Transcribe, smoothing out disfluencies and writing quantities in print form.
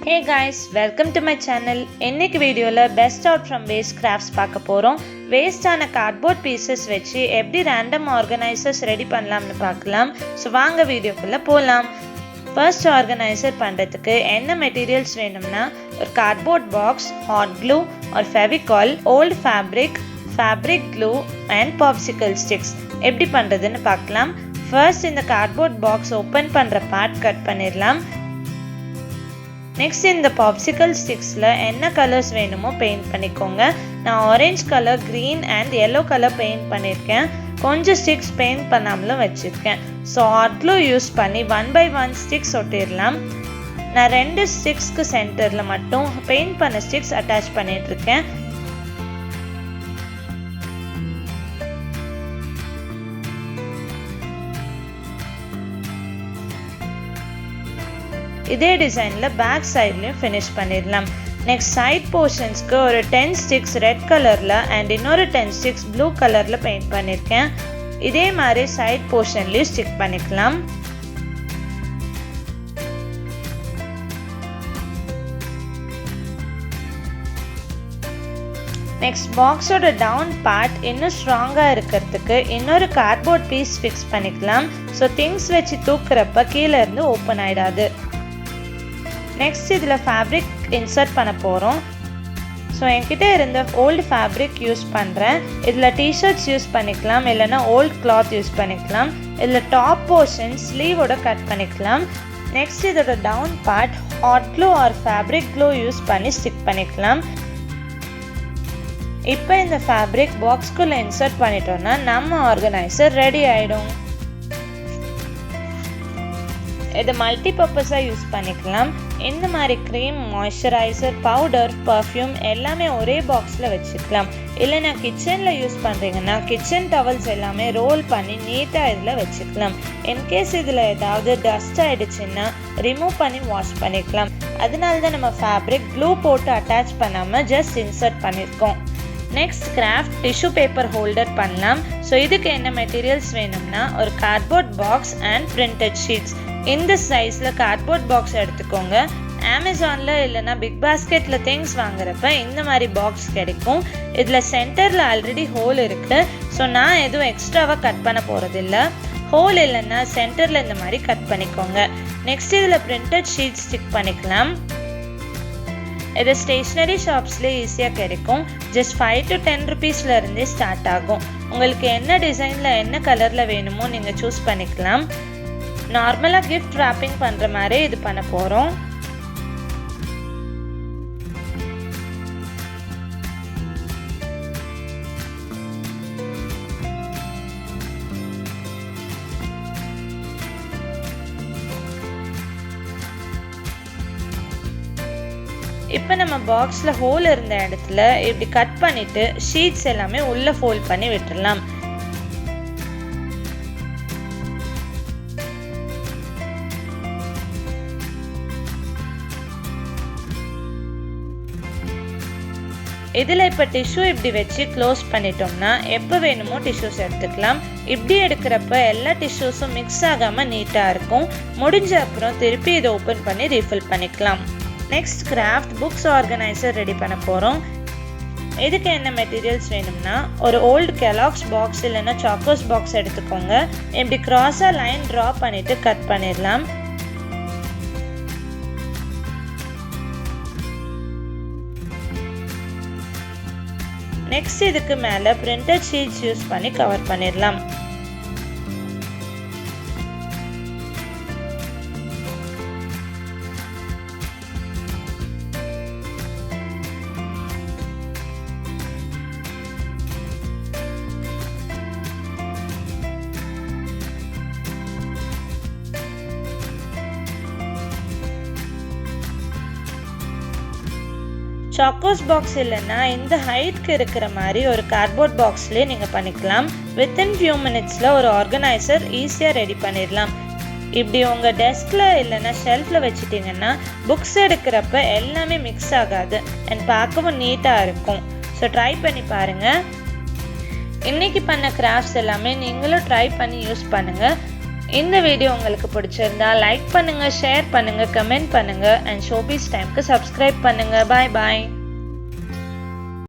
Hey guys, welcome to my channel. இன்னைக்கு வீடியோல best out from waste crafts பார்க்க போறோம். வேஸ்ட் ஆன கார்ட்போர்ட் பீசஸ் வச்சு எப்படி ரேண்டம் ஆர்கனைசர்ஸ் ரெடி பண்ணலாம்னு பார்க்கலாம். ஸோ வாங்க வீடியோக்குள்ள போகலாம். ஃபர்ஸ்ட் ஆர்கனைசர் பண்ணுறதுக்கு என்ன மெட்டீரியல்ஸ் வேணும்னா ஒரு cardboard box, hot glue or Fevicol, old fabric glue and popsicle sticks. எப்படி பண்ணுறதுன்னு பார்க்கலாம். ஃபர்ஸ்ட் இந்த கார்ட்போர்ட் பாக்ஸ் ஓப்பன் பண்ணுற பார்ட் கட் பண்ணிடலாம். நெக்ஸ்ட் இந்த பாப்சிக்கல் ஸ்டிக்ஸில் என்ன கலர்ஸ் வேணுமோ பெயிண்ட் பண்ணிக்கோங்க. நான் orange colour, green and yellow colour paint பண்ணியிருக்கேன். கொஞ்சம் ஸ்டிக்ஸ் பெயிண்ட் பண்ணாமலும் வச்சுருக்கேன். ஸோ ஹாட் க்ளூ யூஸ் பண்ணி 1 by 1 ஸ்டிக்ஸ் ஒட்டிடலாம். நான் 2 ஸ்டிக்ஸ்க்கு சென்டரில் மட்டும் பெயிண்ட் பண்ண ஸ்டிக்ஸ் அட்டாச் பண்ணிகிட்ருக்கேன். இதே டிசைனில் பேக் சைட்லையும் ஃபினிஷ் பண்ணிடலாம். நெக்ஸ்ட் சைட் போர்ஷன்ஸ்க்கு ஒரு 10 ஸ்டிக்ஸ் ரெட் கலரில் அண்ட் இன்னொரு 10 ஸ்டிக்ஸ் ப்ளூ கலரில் பெயிண்ட் பண்ணியிருக்கேன். இதே மாதிரி சைட் போர்ஷன்லேயும் ஸ்டிக் பண்ணிக்கலாம். நெக்ஸ்ட் பாக்ஸோட டவுன் பார்ட் இன்னும் ஸ்ட்ராங்காக இருக்கிறதுக்கு இன்னொரு கார்ட்போர்ட் பீஸ் ஃபிக்ஸ் பண்ணிக்கலாம். ஸோ திங்ஸ் வச்சு தூக்குறப்ப கீழே இருந்து ஓப்பன் ஆகிடாது. நெக்ஸ்ட் இதில் ஃபேப்ரிக் இன்சர்ட் பண்ண போகிறோம். ஸோ என்கிட்ட இருந்த ஓல்டு ஃபேப்ரிக் யூஸ் பண்ணுறேன். இதில் டிஷர்ட்ஸ் யூஸ் பண்ணிக்கலாம், இல்லைனா ஓல்டு கிளாத் யூஸ் பண்ணிக்கலாம். இதில் டாப் போர்ஷன் ஸ்லீவோட கட் பண்ணிக்கலாம். நெக்ஸ்ட் இதோட down part hot glue or fabric glue use பண்ணி ஸ்டிக் பண்ணிக்கலாம். இப்போ இந்த ஃபேப்ரிக் பாக்ஸ்குள்ளே இன்சர்ட் பண்ணிட்டோன்னா நம்ம ஆர்கனைசர் ரெடி ஆகிடும். இதை மல்டிபர்பஸாக யூஸ் பண்ணிக்கலாம். இந்த மாதிரி க்ரீம், மாய்ஸ்சரைசர், பவுடர், பர்ஃப்யூம் எல்லாமே ஒரே பாக்ஸில் வச்சுக்கலாம். இல்லைனா கிச்சனில் யூஸ் பண்ணுறீங்கன்னா கிச்சன் டவல்ஸ் எல்லாமே ரோல் பண்ணி நீட்டாக இதில் வச்சுக்கலாம். இன்கேஸ் இதில் ஏதாவது டஸ்ட் ஆகிடுச்சுன்னா ரிமூவ் பண்ணி வாஷ் பண்ணிக்கலாம். அதனால தான் நம்ம ஃபேப்ரிக் க்ளூ போட்டு அட்டாச் பண்ணாமல் ஜஸ்ட் இன்சர்ட் பண்ணியிருக்கோம். Next craft tissue paper holder பண்ணலாம். ஸோ இதுக்கு என்ன மெட்டீரியல்ஸ் வேணும்னா ஒரு cardboard box and printed sheets. இந்த சைஸில் கார்ட்போர்ட் பாக்ஸ் எடுத்துக்கோங்க. அமேசானில் இல்லைனா பிக் பாஸ்கெட்டில் திங்ஸ் வாங்குறப்ப இந்த மாதிரி பாக்ஸ் கிடைக்கும். இதில் சென்டரில் ஆல்ரெடி ஹோல் இருக்குது. ஸோ நான் எதுவும் எக்ஸ்ட்ராவாக கட் பண்ண போகிறதில்ல. ஹோல் இல்லைன்னா சென்டரில் இந்த மாதிரி கட் பண்ணிக்கோங்க. நெக்ஸ்ட் இதில் பிரிண்டட் ஷீட் ஸ்டிக் பண்ணிக்கலாம். இது ஸ்டேஷ்னரி ஷாப்ஸ்லேயே ஈஸியாக கிடைக்கும். ஜஸ்ட் 5 to 10 rupeesல இருந்தே ஸ்டார்ட் ஆகும். உங்களுக்கு என்ன டிசைனில் என்ன கலரில் வேணுமோ நீங்கள் சூஸ் பண்ணிக்கலாம். நார்மலாக கிஃப்ட் ராப்பிங் பண்ணுற மாதிரி இது பண்ண போகிறோம். இப்போ நம்ம பாக்ஸில் ஹோல் இருந்த இடத்துல இப்படி கட் பண்ணிவிட்டு ஷீட்ஸ் எல்லாமே உள்ளே ஃபோல்ட் பண்ணி விட்டுடலாம். இதில் இப்போ டிஷ்யூ இப்படி வச்சு க்ளோஸ் பண்ணிட்டோம்னா எப்போ வேணுமோ டிஷ்யூஸ் எடுத்துக்கலாம். இப்படி எடுக்கிறப்ப எல்லா டிஷ்யூஸும் மிக்ஸ் ஆகாமல் நீட்டாக இருக்கும். முடிஞ்ச அப்புறம் திருப்பி இதை ஓப்பன் பண்ணி ரீஃபில் பண்ணிக்கலாம். Next craft books organiser ready பண்ண போகிறோம். இதுக்கு என்ன மெட்டீரியல்ஸ் வேணும்னா ஒரு ஓல்டு கெலாக்ஸ் பாக்ஸ் இல்லைன்னா சாக்கோஸ் பாக்ஸ் எடுத்துக்கோங்க. இப்படி கிராஸாக லைன் ட்ரா பண்ணிவிட்டு கட் பண்ணிடலாம். நெக்ஸ்ட் இதுக்கு மேலே பிரிண்டட் ஷீட்ஸ் யூஸ் பண்ணி கவர் பண்ணிடலாம். சாக்கோஸ் பாக்ஸ் இல்லைன்னா இந்த ஹைட்க்கு இருக்கிற மாதிரி ஒரு கார்ட்போர்ட் பாக்ஸ்லேயே நீங்கள் பண்ணிக்கலாம். வித்தின் ஃபியூ மினிட்ஸில் ஒரு ஆர்கனைசர் ஈஸியாக ரெடி பண்ணிடலாம். இப்படி உங்கள் டெஸ்கில் இல்லைன்னா ஷெல்ஃபில் வச்சுட்டிங்கன்னா புக்ஸ் எடுக்கிறப்ப எல்லாமே மிக்ஸ் ஆகாது அண்ட் பார்க்கவும் நீட்டாக இருக்கும். ஸோ ட்ரை பண்ணி பாருங்கள். இன்றைக்கி பண்ண கிராஃப்ட்ஸ் எல்லாமே நீங்களும் ட்ரை பண்ணி யூஸ் பண்ணுங்கள். இந்த வீடியோ உங்களுக்கு பிடிச்சிருந்தா லைக் பண்ணுங்க, ஷேர் பண்ணுங்க, கமெண்ட் பண்ணுங்க அண்ட் ஷோபீஸ் டைம்க்கு சப்ஸ்கிரைப் பண்ணுங்க. பாய் பாய்.